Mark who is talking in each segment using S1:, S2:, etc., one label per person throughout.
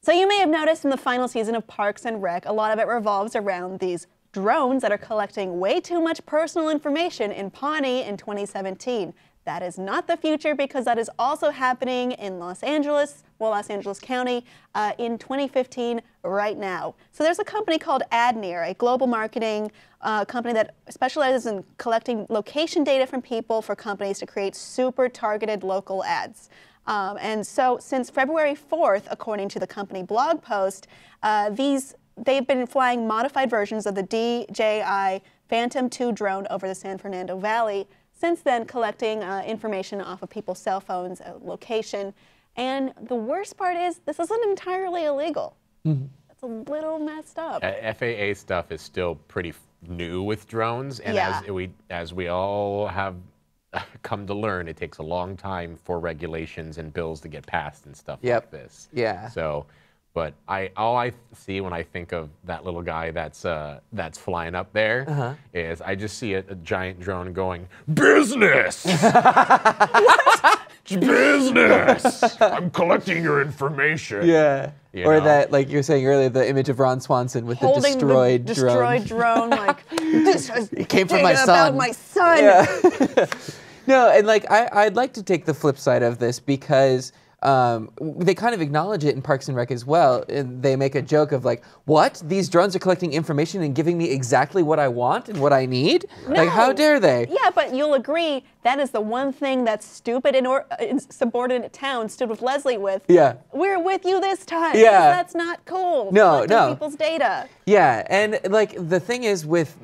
S1: So you may have noticed in the final season of Parks and Rec, a lot of it revolves around these drones that are collecting way too much personal information in Pawnee in 2017. That is not the future because that is also happening in Los Angeles County in 2015 right now. So there's a company called Adnear, a global marketing company that specializes in collecting location data from people for companies to create super targeted local ads. And so since February 4th, according to the company blog post, they've been flying modified versions of the DJI Phantom 2 drone over the San Fernando Valley. Since then, collecting information off of people's cell phones, location. And the worst part is, this isn't entirely illegal. It's a little messed up.
S2: FAA stuff is still pretty new with drones, and as we all have come to learn, it takes a long time for regulations and bills to get passed and stuff like this.
S3: Yeah.
S2: So, but all I see when I think of that little guy that's flying up there is I just see a giant drone going, business! What? Business! I'm collecting your information.
S3: Yeah. Or that, like you were saying earlier, the image of Ron Swanson with the destroyed drone.
S1: Like, this
S3: it came from my son.
S1: About my son.
S3: Yeah. No, and like I'd like to take the flip side of this because they kind of acknowledge it in Parks and Rec as well. And they make a joke of like, what? These drones are collecting information and giving me exactly what I want and what I need?
S1: No.
S3: Like, how dare they?
S1: Yeah, but you'll agree that is the one thing that stupid insubordinate town stood with Leslie with.
S3: Yeah.
S1: We're with you this time.
S3: Yeah.
S1: That's not cool.
S3: No,
S1: collecting people's data.
S3: Yeah, and like the thing is with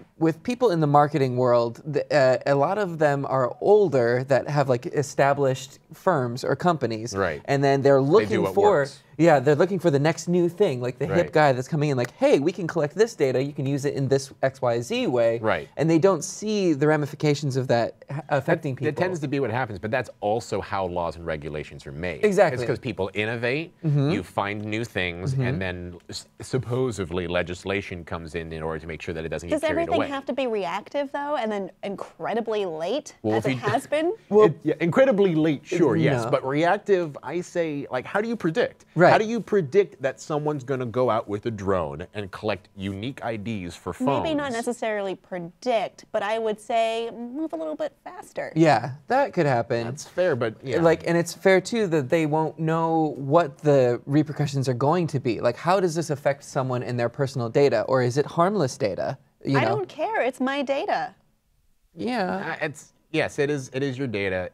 S3: people in the marketing world, a lot of them are older that have like established firms or companies.
S2: Right.
S3: And then they're looking for they're looking for the next new thing, like the hip guy that's coming in like, hey, we can collect this data, you can use it in this XYZ way.
S2: Right.
S3: And they don't see the ramifications of that affecting people.
S2: It tends to be what happens, but that's also how laws and regulations are made.
S3: Exactly.
S2: It's because people innovate, you find new things, and then supposedly legislation comes in order to make sure that it doesn't get carried away.
S1: Does everything have to be reactive, though, and then incredibly late, as it has been?
S2: Well, incredibly late, sure, yes. But reactive, I say, like, how do you predict?
S3: Right.
S2: How do you predict that someone's going to go out with a drone and collect unique IDs for phones?
S1: Maybe not necessarily predict, but I would say move a little bit faster.
S3: Yeah, that could happen.
S2: That's fair, but yeah.
S3: Like, and it's fair too that they won't know what the repercussions are going to be. Like, how does this affect someone and their personal data, or is it harmless data? You know?
S1: I don't care. It's my data.
S3: Yeah.
S2: Yes, it is your data.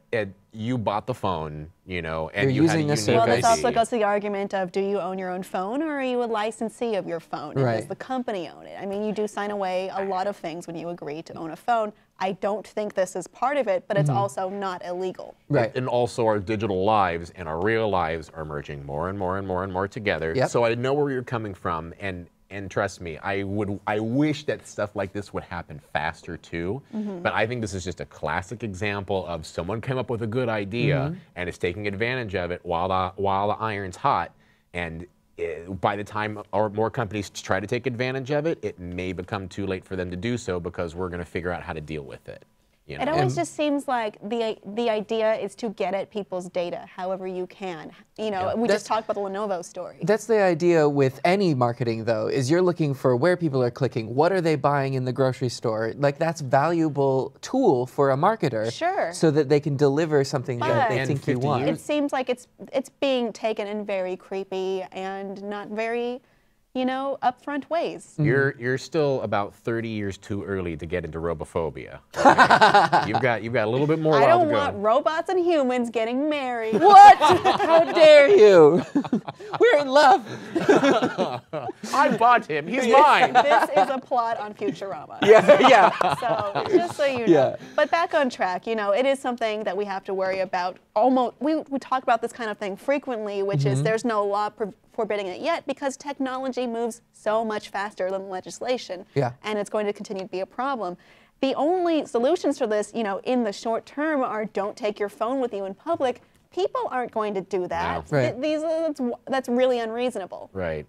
S2: You bought the phone, you know, and
S3: You're
S2: you had
S3: using
S2: a
S3: a
S2: unique
S3: service.
S1: Well, this
S2: ID.
S1: also goes to the argument of, do you own your own phone, or are you a licensee of your phone? And
S3: Right.
S1: does the company own it? I mean, you do sign away a lot of things when you agree to own a phone. I don't think this is part of it, but it's also not illegal.
S3: Right.
S2: And also our digital lives and our real lives are merging more and more and more and more together.
S3: Yep.
S2: So I know where you're coming from, and trust me, I wish that stuff like this would happen faster too. But I think this is just a classic example of someone came up with a good idea and is taking advantage of it while the iron's hot. And by the time more companies try to take advantage of it, it may become too late for them to do so because we're going to figure out how to deal with it. You know?
S1: It always just seems like the idea is to get at people's data however you can. You know, we just talked about the Lenovo story.
S3: That's the idea with any marketing, though, is you're looking for where people are clicking, what are they buying in the grocery store. Like, that's valuable tool for a marketer.
S1: Sure.
S3: So that they can deliver something that they think you want.
S1: It seems like it's being taken in very creepy and not very, you know, upfront ways.
S2: You're still about 30 years too early to get into robophobia. you've got a little bit more while to go.
S1: I don't want robots and humans getting married.
S3: What? How dare you? We're in love.
S2: I bought him. He's mine.
S1: This is a plot on Futurama.
S3: Yeah.
S1: So just so you know.
S3: Yeah.
S1: But back on track, you know, it is something that we have to worry about. We talk about this kind of thing frequently, which is there's no law forbidding it yet because technology moves so much faster than legislation.
S3: Yeah.
S1: And it's going to continue to be a problem. The only solutions for this, you know, in the short term are don't take your phone with you in public. People aren't going to do that.
S3: No. Right.
S1: That's really unreasonable.
S2: Right.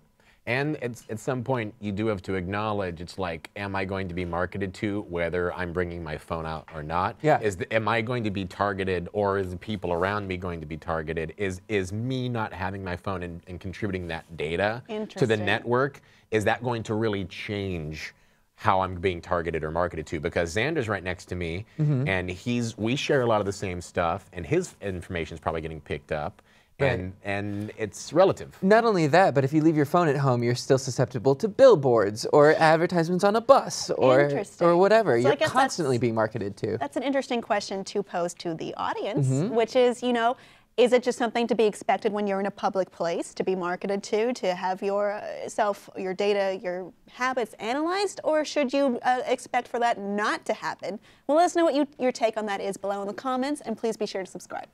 S2: And at some point, you do have to acknowledge, it's like, am I going to be marketed to whether I'm bringing my phone out or not?
S3: Yeah.
S2: Am I going to be targeted, or is the people around me going to be targeted? Is me not having my phone and contributing that data to the network, is that going to really change how I'm being targeted or marketed to? Because Xander's right next to me, and we share a lot of the same stuff, and his information is probably getting picked up.
S3: Right.
S2: And it's relative.
S3: Not only that, but if you leave your phone at home, you're still susceptible to billboards or advertisements on a bus or whatever.
S1: So
S3: you're constantly being marketed to.
S1: That's an interesting question to pose to the audience, which is, you know, is it just something to be expected when you're in a public place to be marketed to have your your data, your habits analyzed, or should you expect for that not to happen? Well, let us know what your take on that is below in the comments, and please be sure to subscribe.